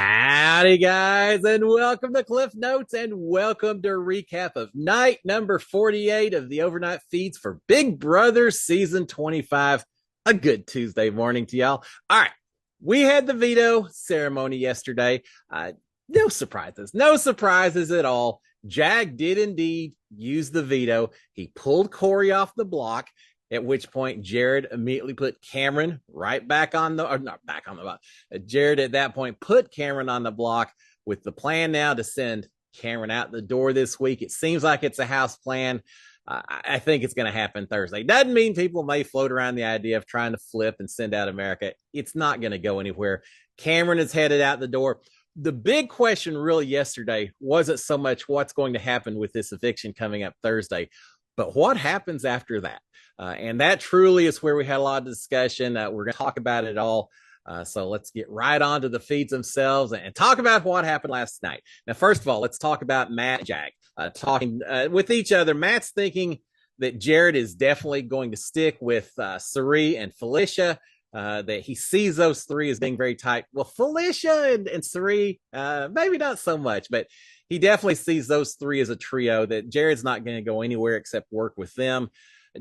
Howdy, guys, and welcome to Cliff Notes, and welcome to a recap of night number 48 of the overnight feeds for Big Brother Season 25. A good Tuesday morning to y'all. All right, we had the veto ceremony yesterday. No surprises at all. Jag did indeed use the veto. He pulled Corey off the block. At which point, Jared immediately put Cameron right back on the, or not back on the block. Jared at that point put Cameron on the block with the plan now to send Cameron out the door this week. It seems like it's a house plan. I think it's going to happen Thursday. Doesn't mean people may float around the idea of trying to flip and send out America. It's not going to go anywhere. Cameron is headed out the door. The big question really yesterday wasn't so much what's going to happen with this eviction coming up Thursday, but what happens after that? And that truly is where we had a lot of discussion. We're going to talk about it all. So let's get right on to the feeds themselves and talk about what happened last night. Now, first of all, let's talk about Matt and Jag talking with each other. Matt's thinking that Jared is definitely going to stick with Cirie and Felicia, that he sees those three as being very tight. Well, Felicia and Cirie, maybe not so much, but he definitely sees those three as a trio, that Jared's not going to go anywhere except work with them.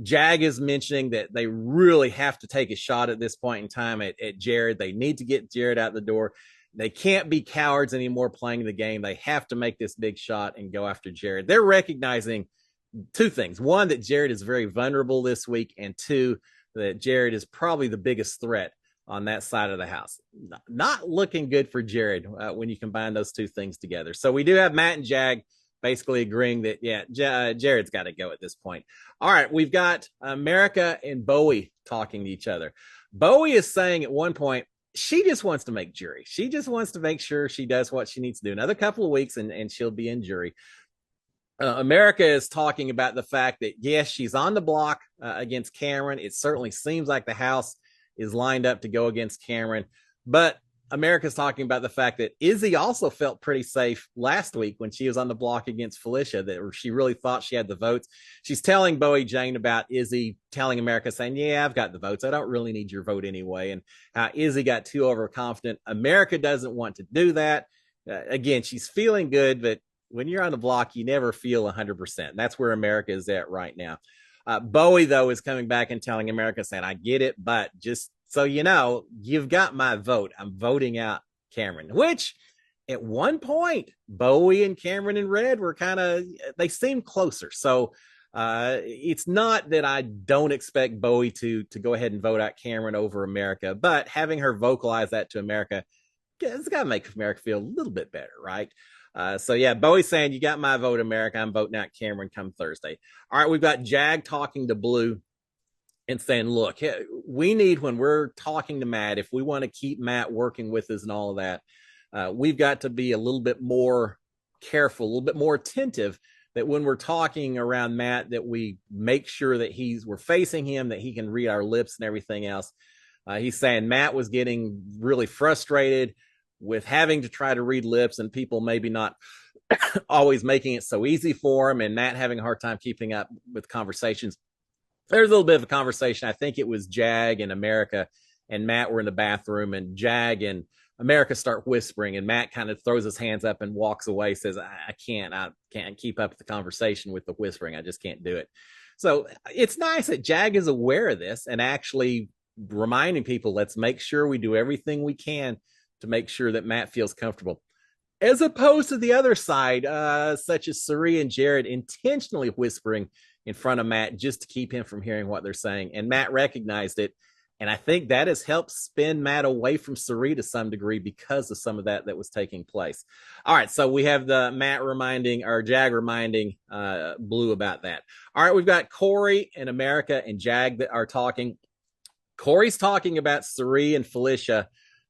Jag is mentioning that they really have to take a shot at this point in time at Jared. They need to get Jared out the door. They can't be cowards anymore playing the game. They have to make this big shot and go after Jared. They're recognizing two things. One, that Jared is very vulnerable this week, and two, that Jared is probably the biggest threat on that side of the house. Not looking good for Jared when you combine those two things together. So we do have Matt and Jag basically agreeing that, yeah, Jared's got to go at this point. All right, we've got America and Bowie talking to each other. Bowie is saying at one point, she just wants to make jury. She just wants to make sure she does what she needs to do. Another couple of weeks and she'll be in jury. America is talking about the fact that, yes, she's on the block against Cameron. It certainly seems like the house is lined up to go against Cameron. But America's talking about the fact that Izzy also felt pretty safe last week when she was on the block against Felicia, that she really thought she had the votes. She's telling Bowie Jane about Izzy, telling America, saying, yeah, I've got the votes. I don't really need your vote anyway. And Izzy got too overconfident. America doesn't want to do that. Again, she's feeling good, but when you're on the block, you never feel 100%. That's where America is at right now. Bowie, though, is coming back and telling America, saying, I get it, but just so you know, you've got my vote. I'm voting out Cameron, which at one point, Bowie and Cameron and Red were they seemed closer. So it's not that I don't expect Bowie to go ahead and vote out Cameron over America, but having her vocalize that to America, it's got to make America feel a little bit better, right? So yeah, Bowie saying, you got my vote, America. I'm voting out Cameron come Thursday. All right, we've got Jag talking to Blue and saying, look, we need, when we're talking to Matt, if we want to keep Matt working with us and all of that, we've got to be a little bit more careful, a little bit more attentive, that when we're talking around Matt, that we make sure that we're facing him, that he can read our lips and everything else. He's saying Matt was getting really frustrated with having to try to read lips and people maybe not always making it so easy for him, and Matt having a hard time keeping up with conversations. There's a little bit of a conversation. I think it was Jag and America and Matt were in the bathroom, and Jag and America start whispering, and Matt kind of throws his hands up and walks away, says, I can't keep up with the conversation with the whispering. I just can't do it. So it's nice that Jag is aware of this and actually reminding people, let's make sure we do everything we can to make sure that Matt feels comfortable. As opposed to the other side, such as Cirie and Jared intentionally whispering in front of Matt just to keep him from hearing what they're saying. And Matt recognized it. And I think that has helped spin Matt away from Cirie to some degree because of some of that was taking place. All right, so we have the Jag reminding Blue about that. All right, we've got Corey and America and Jag that are talking. Corey's talking about Cirie and Felicia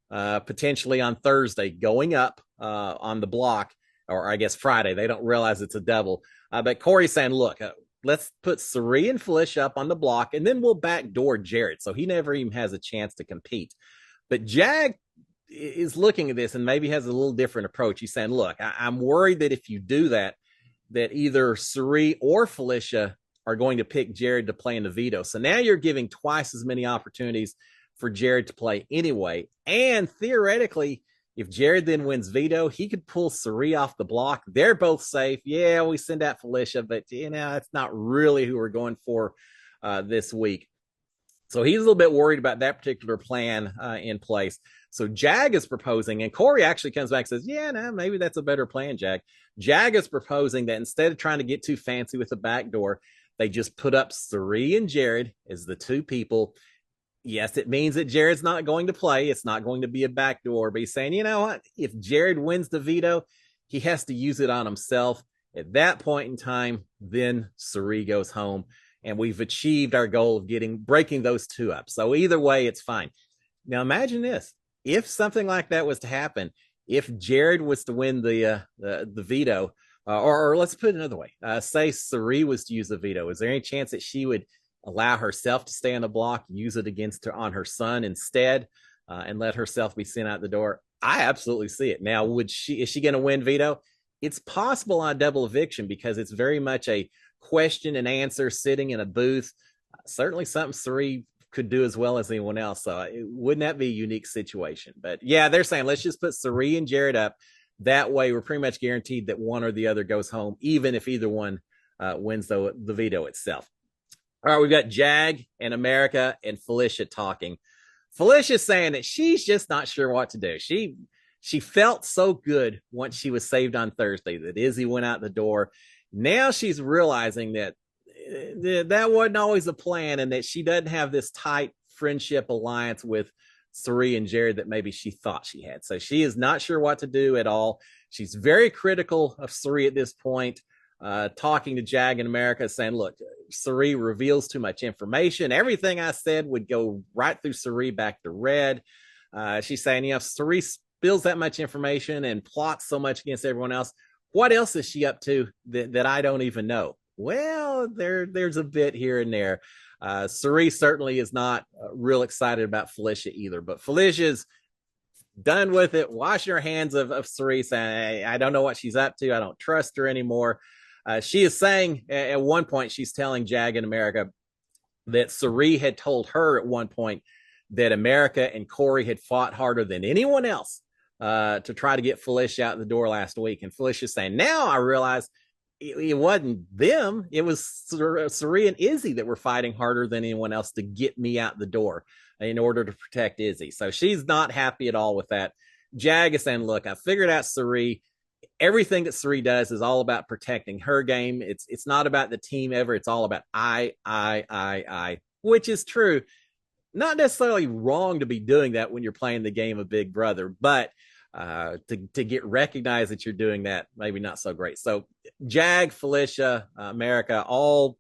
potentially on Thursday going up on the block, or I guess Friday. They don't realize it's a double. But Corey's saying, look, let's put Cirie and Felicia up on the block, and then we'll backdoor Jared, so he never even has a chance to compete. But Jag is looking at this and maybe has a little different approach. He's saying, look, I'm worried that if you do that, that either Cirie or Felicia are going to pick Jared to play in the veto. So now you're giving twice as many opportunities for Jared to play anyway. And theoretically, If Jared then wins Veto, he could pull Cirie off the block. They're both safe. Yeah, we send out Felicia, but it's not really who we're going for this week. So he's a little bit worried about that particular plan in place. So Jag is proposing, and Corey actually comes back and says, yeah, no, maybe that's a better plan, Jag. Jag is proposing that instead of trying to get too fancy with the back door, they just put up Cirie and Jared as the two people. Yes, it means that Jared's not going to play. It's not going to be a backdoor, but he's saying, you know what? If Jared wins the Veto, he has to use it on himself. At that point in time, then Cirie goes home, and we've achieved our goal of breaking those two up. So either way, it's fine. Now imagine this: if something like that was to happen, if Jared was to win the Veto, or let's put it another way, say Cirie was to use the Veto, is there any chance that she would allow herself to stay on the block, use it against her on her son instead, and let herself be sent out the door? I absolutely see it. Now, is she going to win Veto? It's possible on double eviction because it's very much a question and answer sitting in a booth. Certainly something Cirie could do as well as anyone else. So wouldn't that be a unique situation? But yeah, they're saying let's just put Cirie and Jared up. That way we're pretty much guaranteed that one or the other goes home, even if either one wins the Veto itself. All right, we've got Jag and America and Felicia talking. Felicia's saying that she's just not sure what to do. She felt so good once she was saved on Thursday that Izzy went out the door. Now she's realizing that that wasn't always a plan, and that she doesn't have this tight friendship alliance with Cirie and Jared that maybe she thought she had. So she is not sure what to do at all. She's very critical of Cirie at this point. Talking to Jag in America, saying, look, Cirie reveals too much information. Everything I said would go right through Cirie back to red. She's saying, if Cirie spills that much information and plots so much against everyone else, what else is she up to that I don't even know? Well, there's a bit here and there. Cirie certainly is not real excited about Felicia either, but Felicia's done with it, washing her hands of Cirie, saying, hey, I don't know what she's up to. I don't trust her anymore. She is saying at one point, she's telling Jag in America that Cirie had told her at one point that America and Corey had fought harder than anyone else to try to get Felicia out the door last week. And Felicia's saying, now I realize it wasn't them. It was Cirie and Izzy that were fighting harder than anyone else to get me out the door in order to protect Izzy. So she's not happy at all with that. Jag is saying, look, I figured out Cirie. Everything that Cirie does is all about protecting her game. It's not about the team ever. It's all about I, which is true. Not necessarily wrong to be doing that when you're playing the game of Big Brother, but to get recognized that you're doing that, maybe not so great. So Jag, Felicia, America, all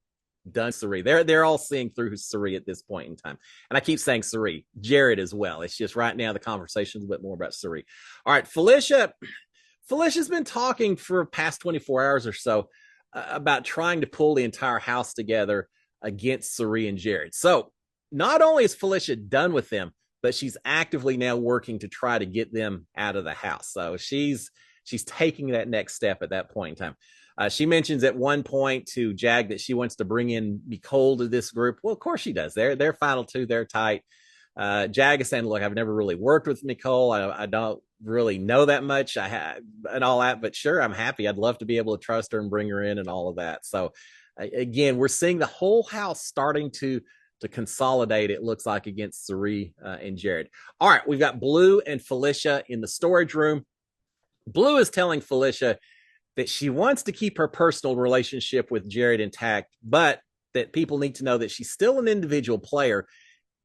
done Cirie. They're all seeing through Cirie at this point in time. And I keep saying Cirie, Jared as well. It's just right now the conversation is a bit more about Cirie. All right, Felicia's been talking for past 24 hours or so about trying to pull the entire house together against Cirie and Jared. So not only is Felicia done with them, but she's actively now working to try to get them out of the house. So she's taking that next step at that point in time. She mentions at one point to Jag that she wants to bring in Nicole to this group. Well, of course she does. They're final two. They're tight. Jag is saying, look, I've never really worked with Nicole. I don't really know that much. I have and all that, but sure, I'm happy. I'd love to be able to trust her and bring her in and all of that. So again, we're seeing the whole house starting to consolidate, it looks like, against Cirie and Jared. All right, we've got Blue and Felicia in the storage room. Blue is telling Felicia that she wants to keep her personal relationship with Jared intact, but that people need to know that she's still an individual player,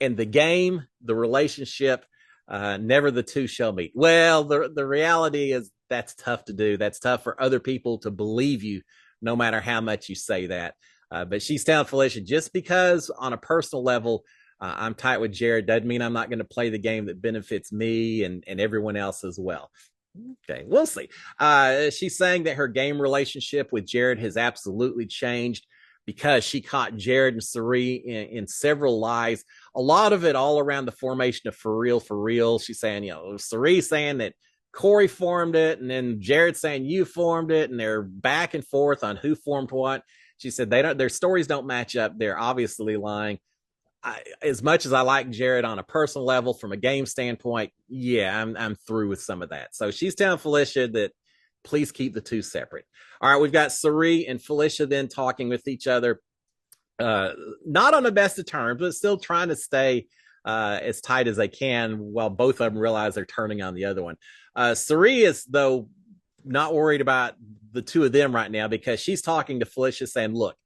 and the game, the relationship, never the two shall meet. Well, the reality is that's tough to do. That's tough for other people to believe you, no matter how much you say that. But she's telling Felicia, just because on a personal level I'm tight with Jared doesn't mean I'm not going to play the game that benefits me and everyone else as well. Okay, we'll see. She's saying that her game relationship with Jared has absolutely changed because she caught Jared and Cirie in several lies. A lot of it all around the formation of For Real. She's saying, Cirie saying that Corey formed it, and then Jared saying you formed it, and they're back and forth on who formed what. She said their stories don't match up. They're obviously lying. as much as I like Jared on a personal level, from a game standpoint, yeah, I'm through with some of that. So she's telling Felicia that please keep the two separate. All right, we've got Cirie and Felicia then talking with each other, not on the best of terms, but still trying to stay as tight as they can while both of them realize they're turning on the other one. Cirie is, though, not worried about the two of them right now because she's talking to Felicia saying, look,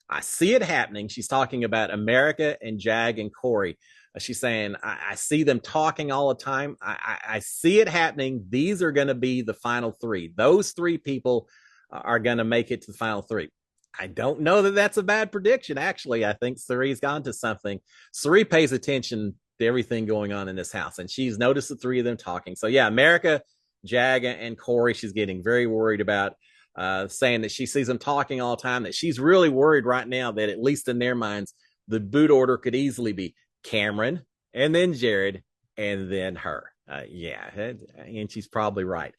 I see it happening. She's talking about America and Jag and Corey. She's saying, I see them talking all the time. I see it happening. These are going to be the final three. Those three people are going to make it to the final three. I don't know that that's a bad prediction. Actually, I think Cirie's gone to something. Cirie pays attention to everything going on in this house, and she's noticed the three of them talking. So, yeah, America, Jag, and Corey, she's getting very worried about, saying that she sees them talking all the time, that she's really worried right now that, at least in their minds, the boot order could easily be Cameron and then Jared and then her. Yeah, and she's probably right.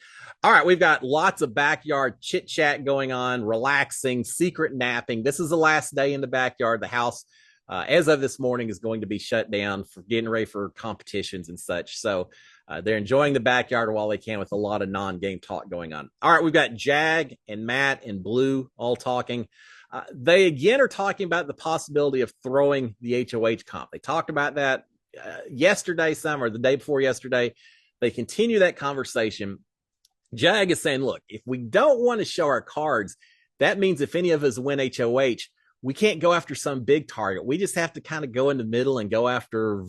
All right, we've got lots of backyard chit chat going on, relaxing, secret napping. This is the last day in the backyard. The house, as of this morning, is going to be shut down for getting ready for competitions and such. So they're enjoying the backyard while they can with a lot of non-game talk going on. All right, we've got Jag and Matt and Blue all talking. They again are talking about the possibility of throwing the HOH comp. They talked about that yesterday, or the day before yesterday. They continue that conversation. Jag is saying, look, if we don't want to show our cards, that means if any of us win HOH, we can't go after some big target. We just have to kind of go in the middle and go after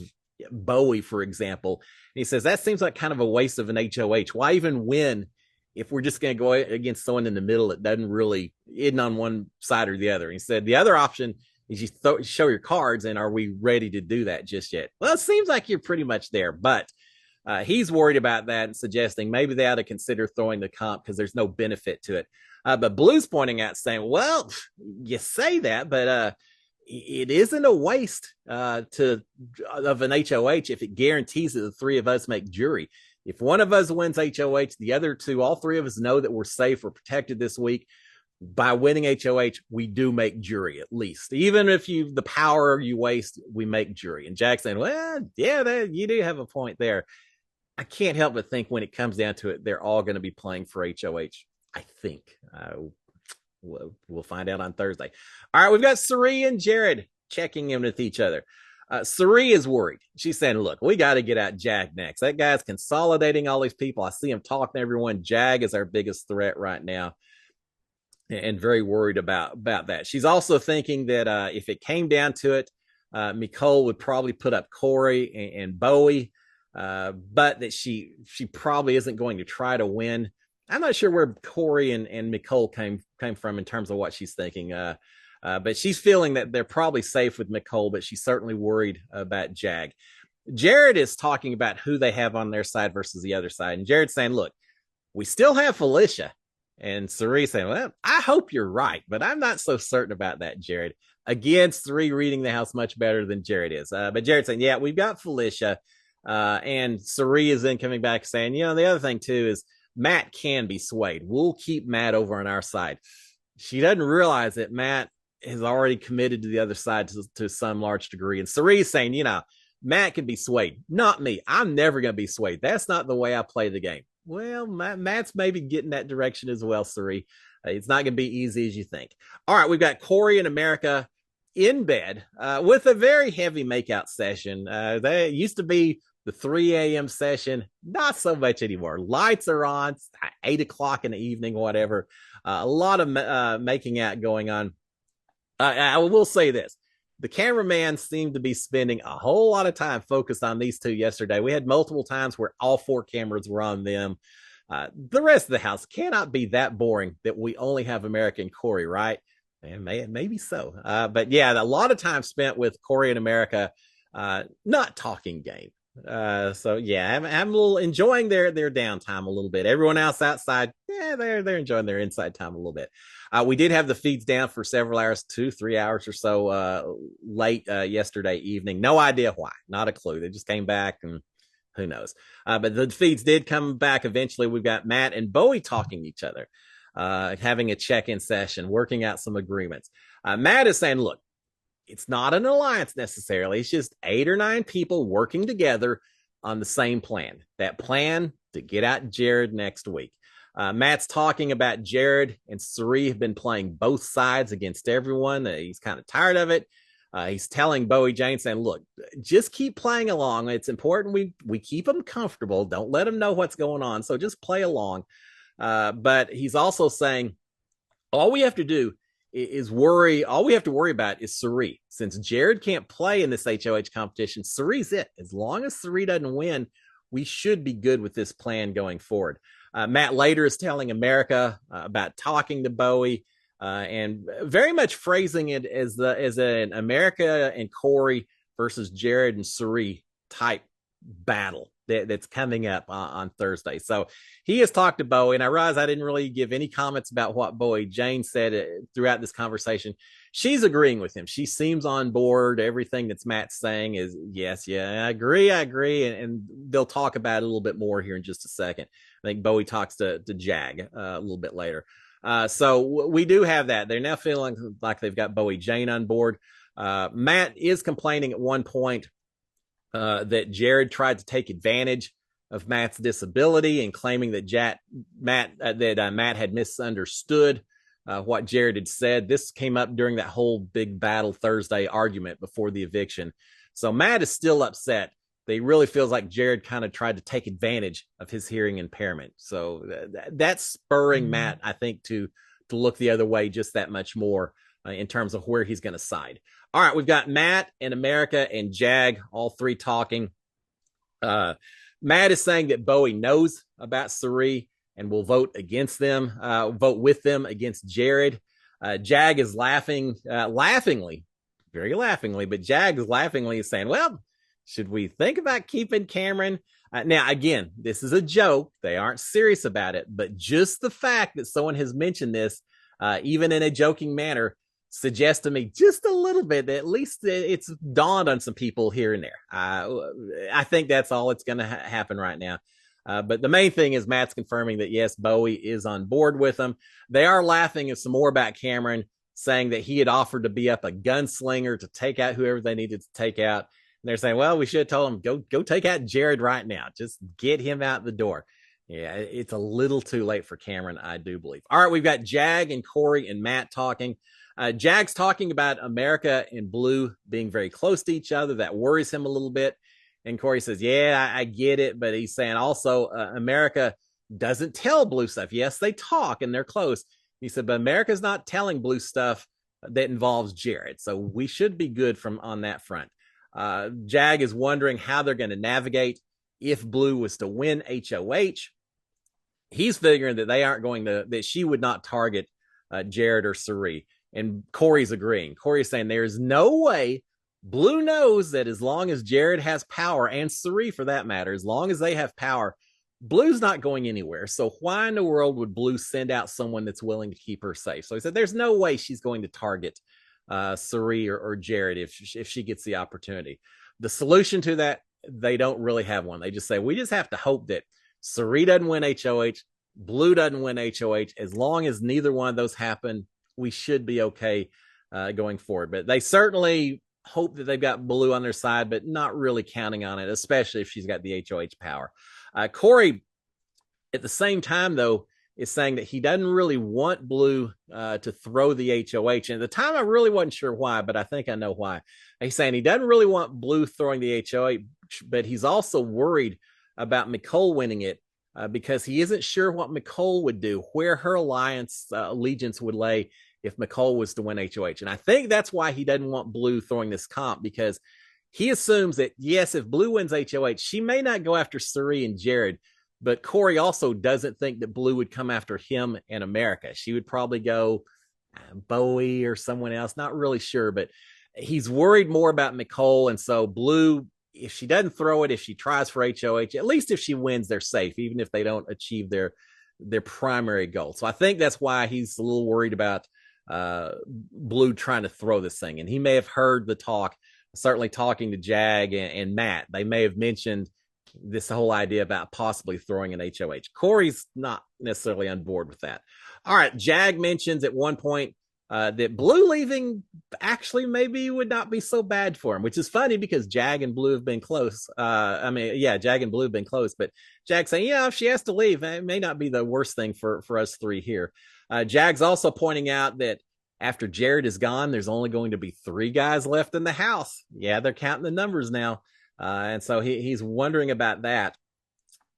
Bowie, for example. And he says, that seems like kind of a waste of an HOH. Why even win if we're just going to go against someone in the middle that doesn't really, isn't on one side or the other? And he said, the other option is you show your cards, and are we ready to do that just yet? Well, it seems like you're pretty much there, but he's worried about that and suggesting maybe they ought to consider throwing the comp because there's no benefit to it. But Blue's pointing out, saying, well, you say that, but it isn't a waste of an HOH if it guarantees that the three of us make jury. If one of us wins HOH, the other two, all three of us know that we're safe, we're protected this week. By winning HOH, we do make jury, at least. Even if the power you waste, we make jury. And Jack's saying, well, yeah, you do have a point there. I can't help but think when it comes down to it, they're all going to be playing for HOH, I think. We'll find out on Thursday. All right, we've got Cirie and Jared checking in with each other. Cirie is worried. She's saying, look, we got to get out Jag next. That guy's consolidating all these people. I see him talking to everyone. Jag is our biggest threat right now, and very worried about that. She's also thinking that if it came down to it, Nicole would probably put up Corey and Bowie, but that she probably isn't going to try to win. I'm not sure where Corey and Nicole came from in terms of what she's thinking, but she's feeling that they're probably safe with Nicole, but she's certainly worried about Jag. Jared is talking about who they have on their side versus the other side, and Jared's saying, look, we still have Felicia. And Cirie saying, well, I hope you're right, but I'm not so certain about that, Jared. Again, Cirie reading the house much better than Jared is. But Jared saying, yeah, we've got Felicia. And Cirie is then coming back saying, the other thing, too, is Matt can be swayed. We'll keep Matt over on our side. She doesn't realize that Matt has already committed to the other side to some large degree. And Cirie's saying, Matt can be swayed. Not me. I'm never going to be swayed. That's not the way I play the game. Well, Matt's maybe getting that direction as well, Cirie. It's not going to be easy as you think. All right, we've got Corey and America in bed with a very heavy makeout session. They used to be the 3 a.m. session, not so much anymore. Lights are on, 8 o'clock in the evening, whatever. A lot of making out going on. I will say this. The cameraman seemed to be spending a whole lot of time focused on these two yesterday. We had multiple times where all 4 cameras were on them. The rest of the house cannot be that boring that we only have America and Corey, right? And maybe so. But yeah, a lot of time spent with Corey and America, not talking game. So yeah, I'm a little enjoying their downtime a little bit. Everyone else outside, they're enjoying their inside time a little bit. We did have the feeds down for several hours, 2-3 hours or so late yesterday evening. No idea why, not a clue. They just came back, and who knows. But the feeds did come back eventually. We've got Matt and Bowie talking to each other, having a check-in session, working out some agreements. Matt is saying, look, it's not an alliance necessarily. It's just 8 or 9 people working together on the same plan. That plan to get out Jared next week. Matt's talking about Jared and Cirie have been playing both sides against everyone. He's kind of tired of it. He's telling Bowie Jane, saying, look, just keep playing along. It's important we keep them comfortable. Don't let them know what's going on. So just play along. But he's also saying, all we have to do is worry. All we have to worry about is Cirie. Since Jared can't play in this HOH competition, Cirie's it. As long as Cirie doesn't win, we should be good with this plan going forward. Matt later is telling America about talking to Bowie and very much phrasing it as an America and Corey versus Jared and Cirie type battle that's coming up on Thursday. So he has talked to Bowie, and I realize I didn't really give any comments about what Bowie Jane said throughout this conversation. She's agreeing with him. She seems on board. Everything that's Matt's saying is yes, yeah, I agree. And they'll talk about it a little bit more here in just a second. I think Bowie talks to Jag a little bit later. So we do have that. They're now feeling like they've got Bowie Jane on board. Matt is complaining at one point that Jared tried to take advantage of Matt's disability and claiming that Matt had misunderstood what Jared had said. This came up during that whole big battle Thursday argument before the eviction. So Matt is still upset. He really feels like Jared kind of tried to take advantage of his hearing impairment. So that's spurring Matt, I think, to look the other way just that much more in terms of where he's going to side. All right, we've got Matt and America and Jag, all three talking. Matt is saying that Bowie knows about Cirie and will vote with them against Jared. Jag is laughingly, very laughingly, but Jag is laughingly saying, well, should we think about keeping Cameron? Now, again, this is a joke. They aren't serious about it, but just the fact that someone has mentioned this, even in a joking manner, suggests to me just a little bit that at least it's dawned on some people here and there. I think that's all it's going to happen right now. But the main thing is Matt's confirming that, yes, Bowie is on board with them. They are laughing some more about Cameron, saying that he had offered to be up a gunslinger to take out whoever they needed to take out. And they're saying, well, we should have told him, go take out Jared right now. Just get him out the door. Yeah, it's a little too late for Cameron, I do believe. All right, we've got Jag and Corey and Matt talking. Jag's talking about America and Blue being very close to each other. That worries him a little bit. And Corey says, yeah, I get it. But he's saying also America doesn't tell Blue stuff. Yes, they talk and they're close. He said, but America's not telling Blue stuff that involves Jared. So we should be good on that front. Jag is wondering how they're going to navigate if Blue was to win HOH. He's figuring that they aren't going to, that she would not target Jared or Cirie. And Corey's agreeing. Corey's saying there's no way. Blue knows that as long as Jared has power, and Cirie for that matter, as long as they have power, Blue's not going anywhere. So why in the world would Blue send out someone that's willing to keep her safe? So he said there's no way she's going to target Cirie or Jared if she gets the opportunity. The solution to that, they don't really have one. They just say, we just have to hope that Cirie doesn't win HOH, Blue doesn't win HOH. As long as neither one of those happen, we should be okay going forward. But they certainly hope that they've got Blue on their side, but not really counting on it, especially if she's got the HOH power. Corey, at the same time, though, is saying that he doesn't really want Blue to throw the HOH. And at the time, I really wasn't sure why, but I think I know why. He's saying he doesn't really want Blue throwing the HOH, but he's also worried about Nicole winning it because he isn't sure what Nicole would do, where her allegiance would lay if Nicole was to win HOH. And I think that's why he doesn't want Blue throwing this comp, because he assumes that, yes, if Blue wins HOH, she may not go after Cirie and Jared, but Corey also doesn't think that Blue would come after him and America. She would probably go Bowie or someone else, not really sure, but he's worried more about Nicole. And so Blue, if she doesn't throw it, if she tries for HOH, at least if she wins, they're safe, even if they don't achieve their primary goal. So I think that's why he's a little worried about Blue trying to throw this thing. And he may have heard the talk, certainly talking to Jag and Matt. They may have mentioned this whole idea about possibly throwing an HOH. Corey's not necessarily on board with that. All right. Jag mentions at one point that Blue leaving actually maybe would not be so bad for him, which is funny because Jag and Blue have been close. Jag and Blue have been close, but Jag saying, yeah, if she has to leave, it may not be the worst thing for us three here. Jag's also pointing out that after Jared is gone, there's only going to be three guys left in the house. Yeah, they're counting the numbers now. And so he's wondering about that.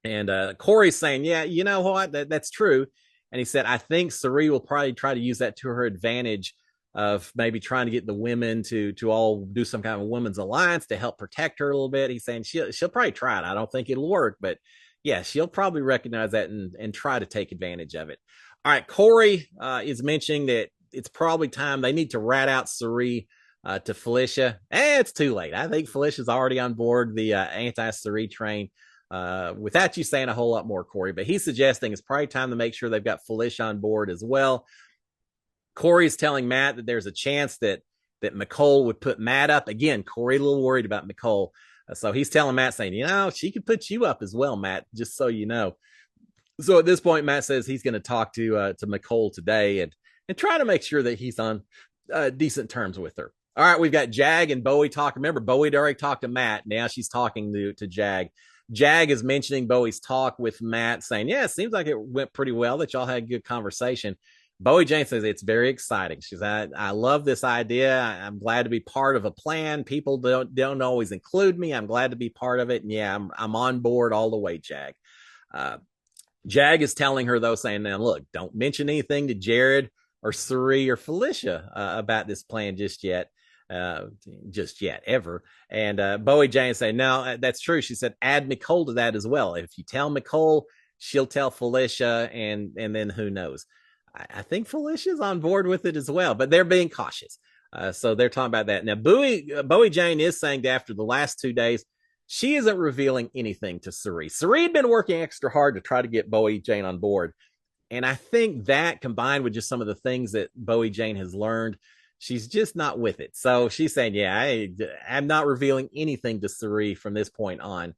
And Corey's saying, yeah, you know what? That's true. And he said, I think Cirie will probably try to use that to her advantage of maybe trying to get the women to all do some kind of women's alliance to help protect her a little bit. He's saying she'll probably try it. I don't think it'll work, but yeah, she'll probably recognize that and try to take advantage of it. All right, Corey is mentioning that it's probably time they need to rat out Cirie to Felicia. It's too late. I think Felicia's already on board the anti-Cirie train. Without you saying a whole lot more, Corey, but he's suggesting it's probably time to make sure they've got Felicia on board as well. Corey's telling Matt that there's a chance that Nicole would put Matt up. Again, Corey a little worried about Nicole. So he's telling Matt, saying, you know, she could put you up as well, Matt, just so you know. So at this point, Matt says he's going to talk to Nicole today and try to make sure that he's on decent terms with her. All right, we've got Jag and Bowie talking. Remember, Bowie had already talked to Matt. Now she's talking to Jag. Jag is mentioning Bowie's talk with Matt, saying, yeah, it seems like it went pretty well, that y'all had a good conversation. Bowie Jane says it's very exciting. She says, I love this idea. I'm glad to be part of a plan. People don't always include me. I'm glad to be part of it. And yeah, I'm on board all the way, Jag. Jag is telling her, though, saying, now, look, don't mention anything to Jared or Cirie or Felicia about this plan just yet, ever. And Bowie Jane saying, no, that's true. She said, add Nicole to that as well. If you tell Nicole, she'll tell Felicia, and then who knows? I think Felicia's on board with it as well, but they're being cautious. So they're talking about that. Now, Bowie Jane is saying that after the last 2 days, she isn't revealing anything to Cirie. Cirie had been working extra hard to try to get Bowie Jane on board. And I think that, combined with just some of the things that Bowie Jane has learned, she's just not with it. So she's saying, yeah, I'm not revealing anything to Cirie from this point on.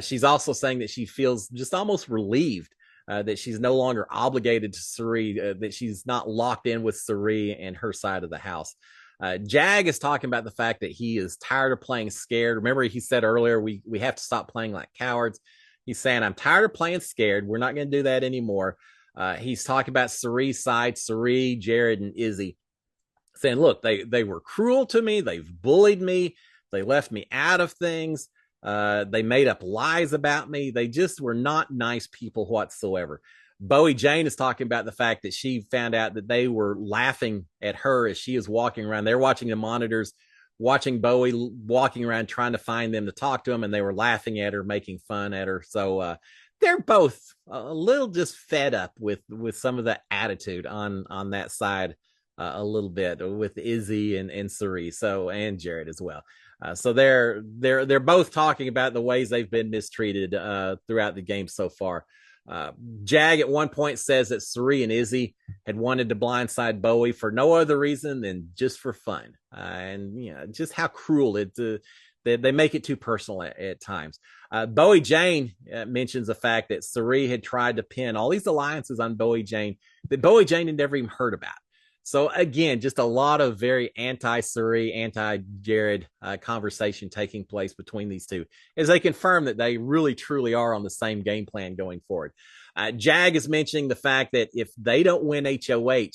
She's also saying that she feels just almost relieved that she's no longer obligated to Cirie, that she's not locked in with Cirie and her side of the house. Jag is talking about the fact that he is tired of playing scared. Remember, he said earlier, we have to stop playing like cowards. He's saying, I'm tired of playing scared. We're not going to do that anymore. He's talking about Cirie's side, Cirie, Jared, and Izzy, saying, look, they were cruel to me. They've bullied me. They left me out of things. They made up lies about me. They just were not nice people whatsoever. Bowie Jane is talking about the fact that she found out that they were laughing at her as she is walking around. They're watching the monitors, watching Bowie walking around, trying to find them to talk to him, and they were laughing at her, making fun at her. So they're both a little just fed up with some of the attitude on that side, a little bit with Izzy and Cirie, so, and Jared as well. So they're both talking about the ways they've been mistreated throughout the game so far. Jag at one point says that Cirie and Izzy had wanted to blindside Bowie for no other reason than just for fun, and you know, just how cruel it. They make it too personal at times. Bowie Jane mentions the fact that Cirie had tried to pin all these alliances on Bowie Jane that Bowie Jane had never even heard about. So again, just a lot of very anti-Cirie, anti-Jared conversation taking place between these two as they confirm that they really, truly are on the same game plan going forward. Jag is mentioning the fact that if they don't win HOH,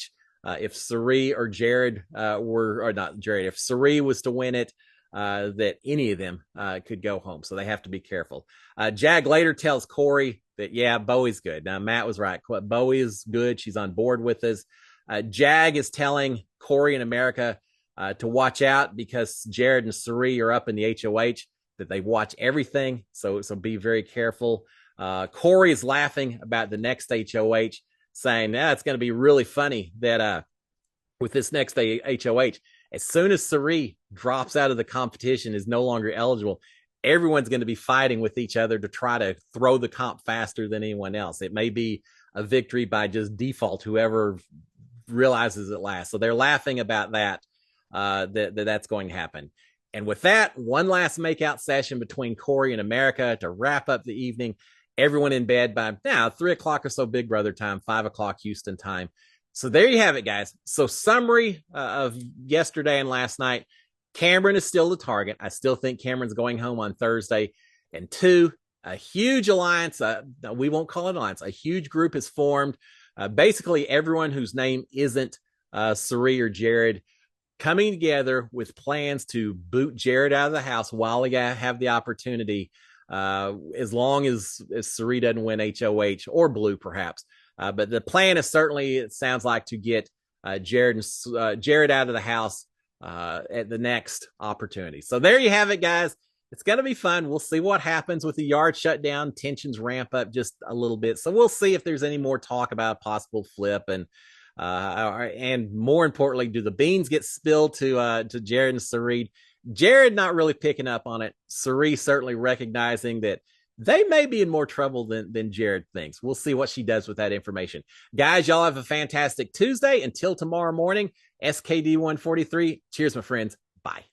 if Cirie or Jared if Cirie was to win it, that any of them could go home. So they have to be careful. Jag later tells Corey that, yeah, Bowie's good. Now, Matt was right. Bowie is good. She's on board with us. Jag is telling Corey and America to watch out because Jared and Cirie are up in the HOH, that they watch everything. So be very careful. Corey is laughing about the next HOH, saying, it's going to be really funny that with this next HOH, as soon as Cirie drops out of the competition, is no longer eligible, everyone's going to be fighting with each other to try to throw the comp faster than anyone else. It may be a victory by just default, whoever realizes it last. So they're laughing about that, that's going to happen. And with that, one last makeout session between Corey and America to wrap up the evening. Everyone in bed by now 3 o'clock or so Big Brother time, 5 o'clock Houston time. So there you have it, guys. So summary of yesterday and last night. Cameron is still the target. I still think Cameron's going home on Thursday. And two, a huge alliance. We won't call it alliance. A huge group is formed. Basically, everyone whose name isn't Cirie or Jared coming together with plans to boot Jared out of the house while they have the opportunity, as long as Cirie doesn't win HOH or Blue, perhaps. But the plan is certainly, it sounds like, to get Jared out of the house at the next opportunity. So there you have it, guys. It's going to be fun. We'll see what happens with the yard shutdown. Tensions ramp up just a little bit. So we'll see if there's any more talk about a possible flip. And more importantly, do the beans get spilled to Jared and Cirie? Jared not really picking up on it. Cirie certainly recognizing that they may be in more trouble than Jared thinks. We'll see what she does with that information. Guys, y'all have a fantastic Tuesday. Until tomorrow morning, SKD 143. Cheers, my friends. Bye.